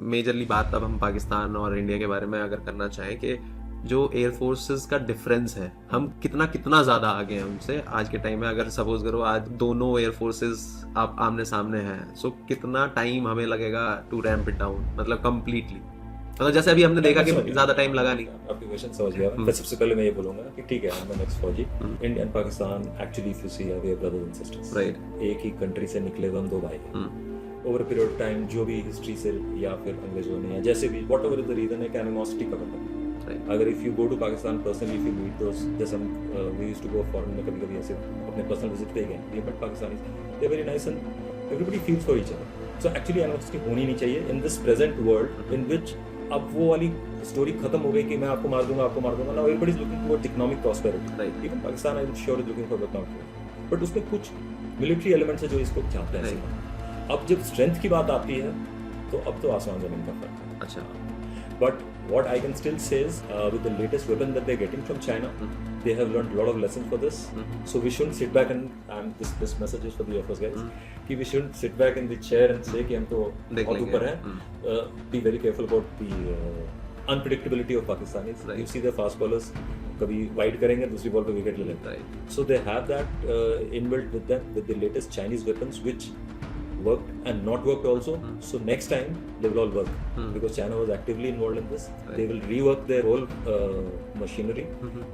Majorly बात अब हम पाकिस्तान और इंडिया के बारे में अगर करना चाहें कि जो एयर फोर्सेस का डिफरेंस है, हम कितना ज़्यादा आगे हैं उनसे आज के टाइम में। अगर सपोज करो आज दोनों एयर फोर्सेस आप आमने सामने हैं, सो कितना टाइम हमें लगेगा टू रैम्प इट डाउन, मतलब कम्प्लीटली। मतलब जैसे अभी हमने देखा कि ज़्यादा टाइम लगा नहीं। आपकी क्वेश्चन समझ गया मैं। सबसे पहले मैं ये बोलूंगा कि ठीक है, हम नेक्स्ट फौजी India and Pakistan actually if you see are brothers and sisters, right. एक ही कंट्री से निकले हुए हम दो भाई हैं। ओवर पीरियड ऑफ टाइम जो भी हिस्ट्री से या फिर अंग्रेजों ने या जैसे भी whatever is the reason है, एनिमोसिटी कवर करता है। अगर if you go to Pakistan personally, if you meet दोस्त, जैसे हम we used to go foreign में कभी कभी ऐसे अपने पर्सनल विजिट पे गए, but Pakistanis they are very nice and everybody feels for each other. So actually animosity होनी नहीं चाहिए in this present world in which अब वो वाली स्टोरी खत्म हो गई कि मैं आपको मार दूंगा now everybody is looking towards economic prosperity, right. Even Pakistan I am sure is looking for economic, but उसमें कुछ मिलिट्री एलिमेंट्स है जो इसको चाहते हैं। अब जब स्ट्रेंथ की बात आती है तो अब तो आसमान जमीन का फर्क है। अच्छा, but what I can still say is with the latest weapon that they're getting from China, they have learned a lot of lessons for this. So we shouldn't sit back and this message is for the Air Force guys, कि we shouldn't sit back in the chair and say कि हम तो बहुत ऊपर हैं। Be very careful about the unpredictability of Pakistanis. Right. You see the fast bowlers कभी wide करेंगे, दूसरी बॉल पे विकेट ले लेते हैं। So they have that inbuilt with them with the latest Chinese weapons which worked and not worked also. So next time they will all work because China was actively involved in this. They will rework their whole machinery.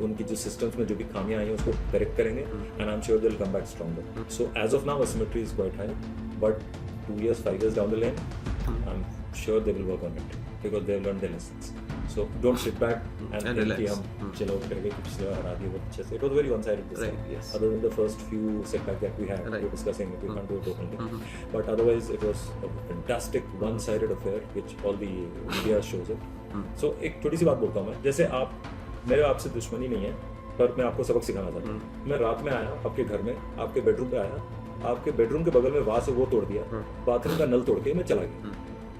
उनकी जो systems में जो भी खामियां आई हैं उसको correct करेंगे and I'm sure they'll come back stronger. So as of now asymmetry is quite high, but 2 years, 5 years down the lane, I'm sure they will work on it because they have learned their lessons. So don't sit back and think कि हम चलो करके पिछले बार हरा दिए बहुत अच्छे से. It was very one-sided this time. Yes. Other than the first few setbacks that we had, we were discussing it, we can't do it openly. But otherwise, it was a fantastic one-sided affair, which all the media shows it. So एक छोटी सी बात बोलता हूँ मैं, जैसे आप मेरे आपसे दुश्मनी नहीं है, पर मैं आपको सबक सिखाना चाहता हूँ. मैं रात में आया आपके घर में, आपके बेडरूम पे आया, आपके बेडरूम के बगल में वहां से वो तोड़ दिया, बाथरूम का नल तोड़ के मैं चला गया.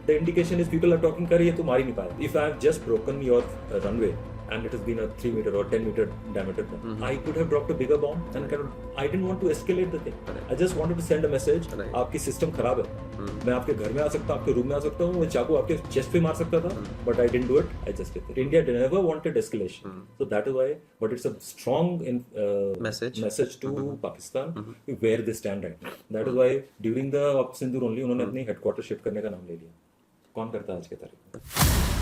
The indication is people are talking कर ये तो मार ही नहीं पाया. If I have just broken your runway and it has been a 3 meter or 10 meter diameter, I could have dropped a bigger bomb and kind of, I didn't want to escalate the thing. I just wanted to send a message. आपकी system खराब है. मैं आपके घर में आ सकता हूँ, आपके रूम में आ सकता हूँ, मैं चाकू आपके चेस्ट पे मार सकता था, but I didn't do it. I just did it. India never wanted escalation, so that is why. But it's a strong message to Pakistan where they stand right now. That is why during the Operation Sindoor only उन्होंने अपनी headquarters shift करने का नाम ले लिया. कौन करता है आज के तारीख में?